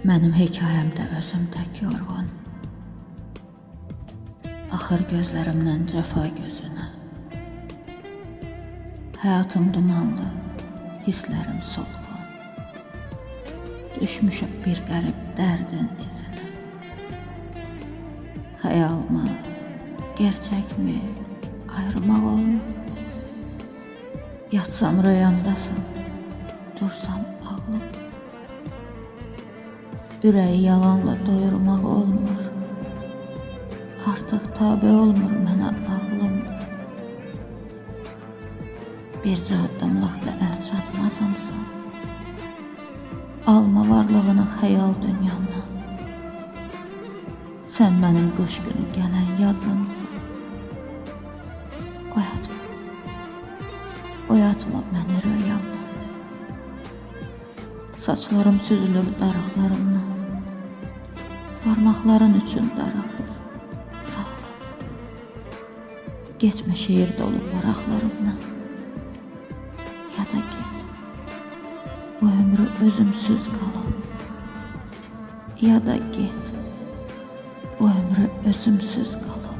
Mənim hekayəmdə özüm tək yorğun, axır gözlərimdən cəfa gözünə. Həyatım dumanlı, hisslərim solğun, düşmüşəm bir qərib dərdin izinə. Xəyalıma, gerçəkmi ayırmaq olmur. Yatsam rüyamdasın, dursam ağlım. Ürəyi yalanla doyurmaq olmur. Artıq tabe olmur mənə ağlımdır. Bircə addımlıqda əl çatmazamsan, alma varlığını xəyal dünyamdan. Sən mənim qış günü gələn yazımsın. Oyatma məni rüyamdan. Saçlarım süzülür darıqlarımdan. Parmaqların üçün darıxır. Sağ ol. Getmə şehir dolu maraqlarımdan. Ya da get. Bu ömrü özümsüz qalım. Ya da get. Bu ömrü özümsüz qalım.